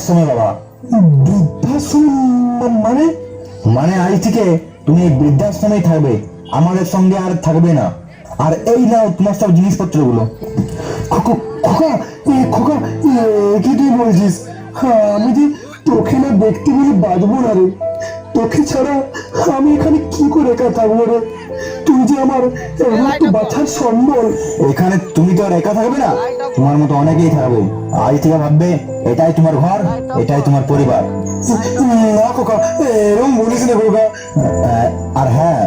বৃদ্ধাশ্রমে বাবা। বৃদ্ধাশ্রম মানে? মানে আজ থেকে তুমি এই বৃদ্ধাশ্রমেই থাকবে, আমাদের সঙ্গে আর থাকবে না। আর এই নাও তোমার সব জিনিসপত্রগুলো। খোকা, খোকা, কি তুই বলছিস? আমি যে তোকে না দেখতে বলে বাঁচবো না রে। তোকে ছাড়া আমি এখানে কি করে একা থাকবো রে? তুই যে আমার একটু বাঁচার সম্বল। এখানে তুমি তো আর একা থাকবে না, তোমার মতো অনেকেই থাকবে। আজ থেকে ভাববে এটাই তোমার ঘর, এটাই তোমার পরিবার। না খোকা, এরকম বলিস না খোকা। আর হ্যাঁ,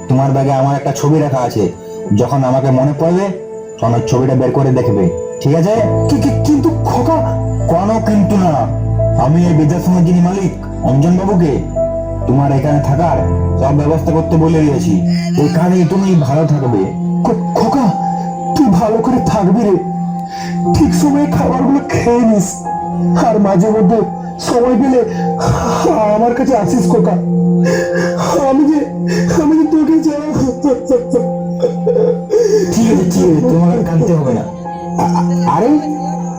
তোমার ব্যাগে আমার একটা ছবি রাখা আছে, যখন আমাকে মনে পড়বে তখন ওই ছবিটা বের করে দেখবে, ঠিক আছে? কিন্তু খোকা। কোনো কিন্তু না, আমি এই বৃদ্ধাশ্রমের যিনি মালিক অঞ্জন বাবুকে তোমার এখানে থাকার সব ব্যবস্থা করতে বলে দিয়েছি। এখানেই তুমি ভালো থাকবে। খোকা, তুই ভালো করে থাকবি রে। ঠিক সময়ে খাবারগুলো খেয়ে নিস, আর মাঝে মধ্যে সময় পেলে আমার কাছে আসিস খোকা। আমি যে তোকে ঠিক আছে, ঠিক আছে, তোমার আর কাঁদতে হবে না। আরে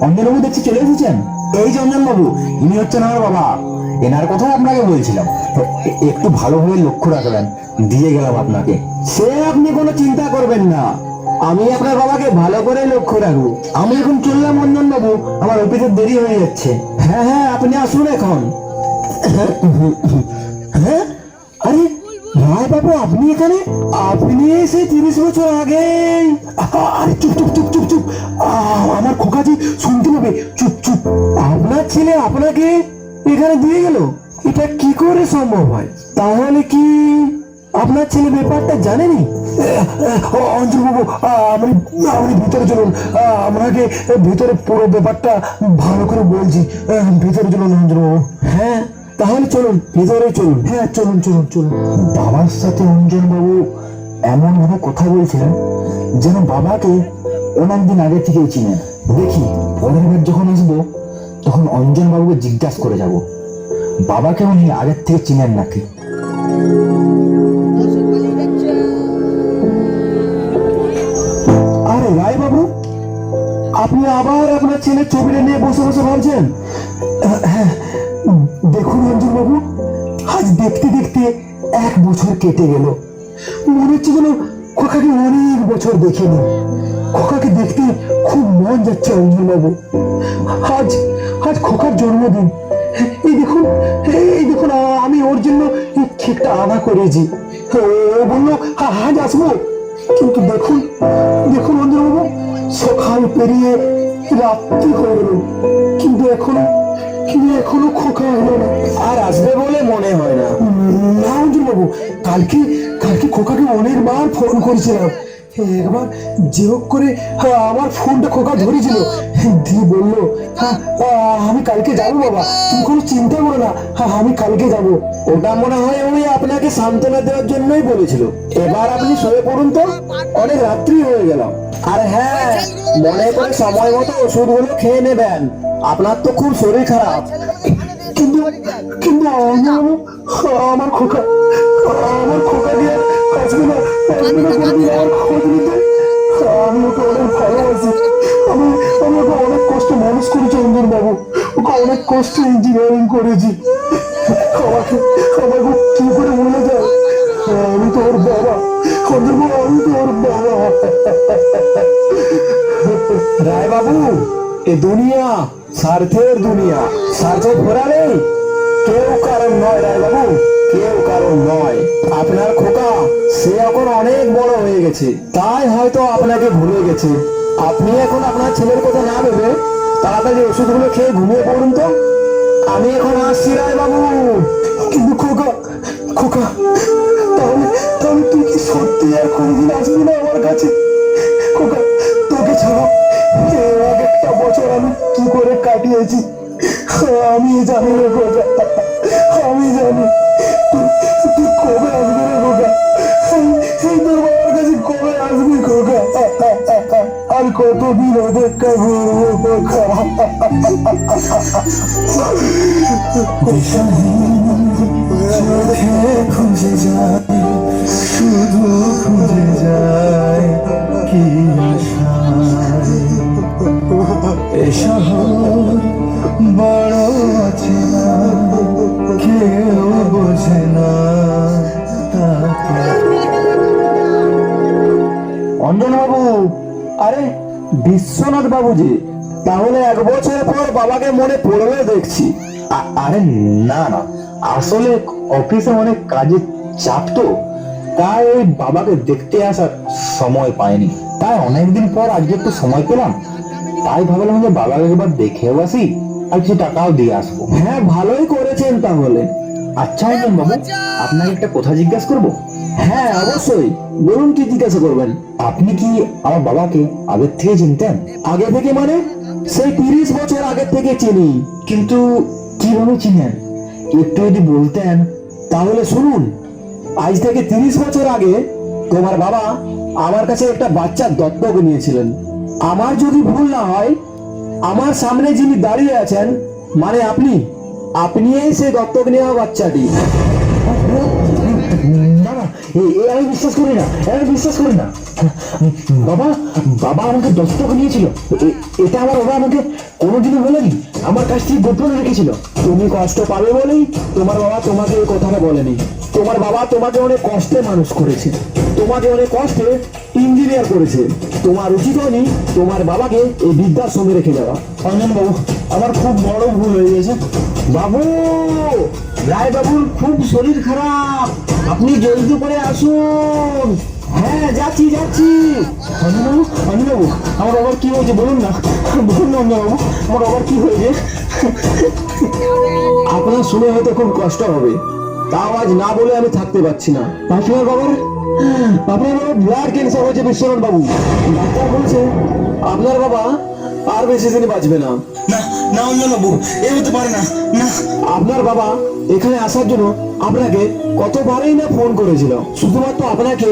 অঞ্জনবাবু দেখছি চলে এসেছেন। এই যে অঞ্জনবাবু, ইনি হচ্ছেন আমার বাবা। এনার কথা আপনাকে বলছিলাম, একটু ভালোভাবে লক্ষ্য রাখবেন। দিয়ে গেলাম আপনাকে। সে আপনি কোনো চিন্তা করবেন না, আমি আপনার বাবাকে ভালো করে লক্ষ্য রাখবো। আমি এখন চললাম অঞ্জনবাবু, আমার অফিসের দেরি হয়ে যাচ্ছে। হ্যাঁ হ্যাঁ, আপনি আসুন এখন। হ্যাঁ, আরে রায় বাবু, আপনি এখানে? আপনি এসে 30 বছর আগে। আরে চুপ চুপ চুপ চুপ চুপ, আমার খোকাজি শুনতে হবে। চুপ চুপ। আপনার ছেলে আপনাকে এখানে দিয়ে গেল? এটা কি করে সম্ভব হয়? তাহলে কি আপনার ছেলে ব্যাপারটা জানেনি? অঞ্জল বাবু, আপনি আপনি ভিতরে চলুন, আপনাকে ভিতরে পুরো ব্যাপারটা ভালো করে বলছি। ভিতরে চলুন অঞ্জল বাবু। হ্যাঁ, তাহলে চলুন, ভিতরে চলুন। হ্যাঁ, চলুন চলুন চলুন। বাবার সাথে অঞ্জন বাবু এমন ভাবে কথা বলছিলেন যেন বাবাকে অনেকদিন আগে থেকেই চিনেন। দেখি পরের বার যখন আসবো তখন অঞ্জন বাবুকে জিজ্ঞাসা করে যাব বাবাকে উনি আগের থেকে চিনেন নাকি। আরে রায় বাবু, আপনি আবার আপনার ছেলের ছবিটা নিয়ে বসে বসে ভাবছেন? হ্যাঁ, দেখুন অঞ্জন বাবু, আজ দেখতে দেখতে 1 বছর কেটে গেল। মনে হচ্ছে যেন খোকাকে অনেক বছর দেখিনি। খোকাকে দেখতে খুব মন যাচ্ছে অঞ্জন বাবু। আজ আজ খোকার জন্মদিন। এই দেখুন, আমি ওর জন্য এই কেকটা আনা করেছি। ও বললো আজ আসবো, কিন্তু দেখুন দেখুন অঞ্জন বাবু, সকাল পেরিয়ে রাত্রি হয়ে গেল, কিন্তু এখনো খোকা হলো না। আর আসবে বলে মনে হয় না। না অঞ্জন বাবু, কালকে খোকাকে অনেকবার ফোন করেছিলাম। একবার যে হোক করে আমার ফোনটা খোকা ধরেছিল, দিয়ে বললো আমি কালকে যাবো বাবা, তুমি কোনো চিন্তা করো না, আমি কালকে যাবো। ওটা মনে হয় ওই আপনাকে সান্ত্বনা দেওয়ার জন্যই বলেছিল। এবার আপনি শুয়ে পড়ুন তো, অনেক রাত্রি হয়ে গেল। আর হ্যাঁ, মনে করে সময় মতো ওষুধগুলো খেয়ে নেবেন, আপনার তো খুব শরীর খারাপ। কিন্তু কিন্তু আমার খোকা দিয়ে আসবে না, আমার খোঁজ নিতে। আমি ওকে অনেক ভালোবাসি। আমি ওকে অনেক কষ্ট মানুষ করেছি অঞ্জন বাবু, ওকে অনেক কষ্ট ইঞ্জিনিয়ারিং করেছি। আমাকে কি করে মনে যায় আমি তো ওর বাবা অঞ্জন বাবু, আমি তো ওর বাবা। রায় বাবু, এ দুনিয়া স্বার্থের দুনিয়া, স্বার্থ ভরা নেই, কেউ কারণ নয় রায় বাবু, কেউ কারণ নয়। আপনার খোকা সে এখন অনেক বড় হয়ে গেছে, তাই হয়তো আপনাকে ভুলে গেছে। আপনি এখন আপনার ছেলের কথা না ভেবে তাড়াতাড়ি ওষুধগুলো খেয়ে ঘুমিয়ে পড়ুন তো। আমি এখন আসছি রায় বাবু। কিন্তু খোকা, তাহলে তুই কি সত্যি আর কোনদিন আসবি না আমার কাছে? খোকা, তোকে ছাড়া একটা বছর আমি কি করে কাটিয়েছি আমি জানি রে খোকা, আমি জানি। তুই কবে আসবি রে খোকা? এই তোর বাবার কাছে কবে আসবি খোকা? আর কতদিন অপেক্ষা করবো খোকা? খুঁজে যায়, শুধু খুঁজে যায় কি আশায়। এ শহর বড় বিশ্বনাথ বাবুজি, তাহলে 1 বছর পর বাবাকে মনে পড়বে দেখছি। আরে না না, আসলে অফিসে অনেক কাজের চাপ তো, তাই ওই বাবাকে দেখতে আসার সময় পাইনি। তাই অনেকদিন পর আজকে একটু সময় পেলাম, তাই ভাবলাম যে বাবাকে একবার দেখেও আসি আর কিছু টাকাও দিয়ে আসবো। হ্যাঁ, ভালোই করেছেন তাহলে। আচ্ছা অঞ্জন বাবু, আপনাকে একটা কথা জিজ্ঞাসা করবো? হ্যাঁ অবশ্যই, বলুন কি জিজ্ঞাসা করবেন। আপনি কি আমার বাবাকে আগের থেকে চিনতেন? আগে থেকে মানে? সেই 30 বছর আগে থেকে চিনি। কিন্তু কিভাবে চিনেন, একটু যদি বলতেন। তাহলে শুনুন, আজ থেকে 30 বছর আগে তোমার বাবা আমার কাছে একটা বাচ্চা দত্তক নিয়েছিলেন। আমার যদি ভুল না হয়, আমার সামনে যিনি দাঁড়িয়ে আছেন মানে আপনিই সেই দত্তক নেওয়া বাচ্চাটি। না না, আমি বিশ্বাস করি না, আমি বিশ্বাস করি না। বাবা বাবা আমাকে দত্তক নিয়েছিল, এটা আমার বাবা আমাকে কোনোদিনও বলেনি, আমার কাছ থেকে গোপন রেখেছিল। তুমি কষ্ট পাবে বলেই তোমার বাবা তোমাকে এই কথাটা বলেনি। তোমার বাবা তোমাকে অনেক কষ্টে মানুষ করেছে, তোমাকে অনেক কষ্টে ইঞ্জিনিয়ার করেছে। তোমার উচিত হয়নি তোমার বাবাকে এই বৃদ্ধাশ্রমে রেখে যাওয়া। অঞ্জন বাবু, আমার খুব বড় ভুল হয়ে গেছে। বাবু, রায় বাবুর খুব শরীর খারাপ, আপনি জলদি করে আসুন। হ্যাঁ, যাচ্ছি। অঞ্জন বাবু, অঞ্জন বাবু, আমার বাবার কি হয়েছে বলুন না, বলুন না অঞ্জন বাবু, আমার বাবার কি হয়েছে? আপনার শুনে হয়তো খুব কষ্ট হবে, তাও আজ না বলে আমি থাকতে পারছি না। আপনার বাবার ব্লাড ক্যান্সার হয়েছে বিশ্বনাথ বাবু। ডাক্তার বলছে আপনার বাবা আর বেশি দিন বাঁচবে না। না না অঞ্জন বাবু, এ হতে পারে না। না, আপনার বাবা এখানে আসার জন্য আপনাকে কতবারই না ফোন করেছিল, শুধুমাত্র আপনাকে